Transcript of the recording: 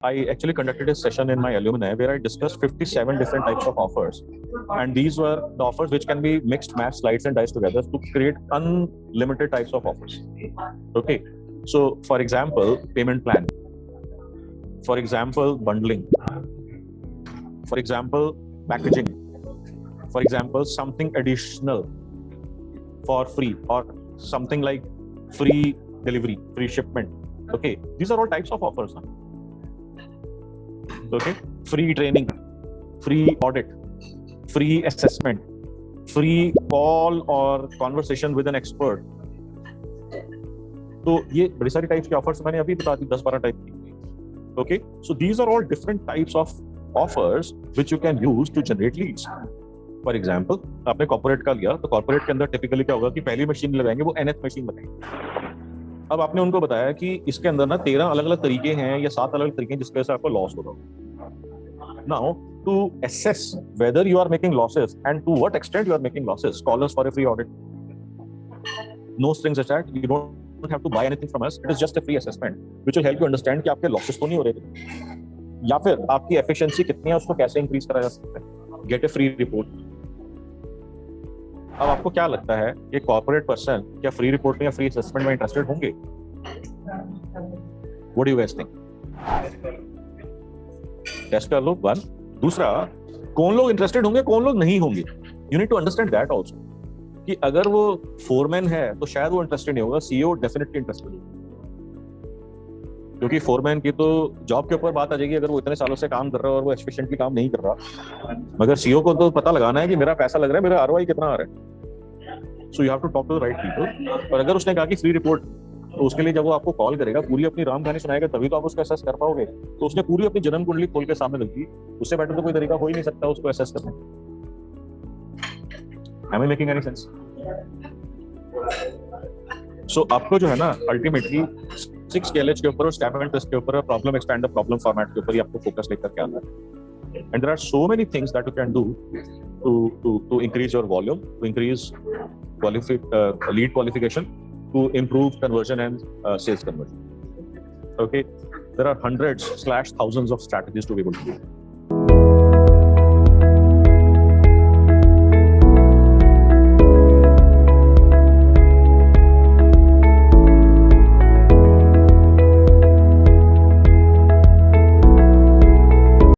I actually conducted a session in my alumni where I discussed 57 different types of offers. And these were the offers which can be mixed, match, slice and dice together to create unlimited types of offers. Okay. So for example, payment plan. For example, bundling. For example, packaging. For example, something additional for free or something like free delivery, free shipment. Okay. These are all types of offers. Huh? Okay, free training, free audit, free assessment, free call or conversation with an expert. तो ये बड़ी सारी types के offers मैंने अभी बता दी, 10-12 type की. Okay, so these are all different types of offers which you can use to generate leads. For example, आपने कॉर्पोरेट का लिया तो कॉर्पोरेट के अंदर टिपिकली क्या होगा कि पहली मशीन लगाएंगे वो NF मशीन बताएंगे. अब आपने उनको बताया कि इसके अंदर ना 13 अलग-अलग तरीके हैं या 7 अलग तरीके हैं जिसकी वजह से आपको लॉस हो रहा है. Now, to assess whether you are making losses and to what extent you are making losses, call us for a free audit. No strings attached. You don't have to buy anything from us. It is just a free assessment, which will help you understand कि आपके losses तो नहीं हो रहे थे, या फिर आपकी efficiency कितनी है उसको कैसे increase करा जा सकता है. Get a free report. अब आपको क्या लगता है ये corporate person क्या free report में या free assessment में interested होंगे? What do you guys think? Test कर लो. 1. दूसरा, कौन लोग इंटरेस्टेड होंगे, कौन लोग नहीं होंगे. You need to understand that also कि अगर वो फोरमैन है तो शायद वो इंटरेस्टेड नहीं होगा, सीईओ डेफिनेटली इंटरेस्टेड होगा, क्योंकि फोरमैन की तो जॉब के ऊपर बात आ जाएगी. अगर वो इतने सालों से काम कर रहा है और वो एफिशिएंटली काम नहीं कर रहा, मगर सीईओ को तो पता लगाना है कि मेरा पैसा लग रहा है, मेरा आरओआई कितना आ रहा है. So you have to talk to the right people. और अगर उसने कहा कि फ्री रिपोर्ट, तो उसके लिए जब वो आपको कॉल करेगा पूरी अपनी राम कहानी सुनाएगा तभी तो आप उसको असेस कर पाओगे. तो उसने पूरी अपनी जन्म कुंडली खोल के सामने रख दी, उससे बेटर तो कोई तरीका हो ही नहीं सकता उसको असेस करने. Am I making any sense? So आपको जो है ना अल्टीमेटली 6 KLH के ऊपर और स्टेप एंड टेस्ट के ऊपर, problem expand the problem format के ऊपर ही आपको फोकस लेकर के आना है. And there are so many things that you can do to increase your volume, to increase lead qualification, to improve conversion and sales conversion. Okay, there are hundreds/thousands of strategies to be able to do.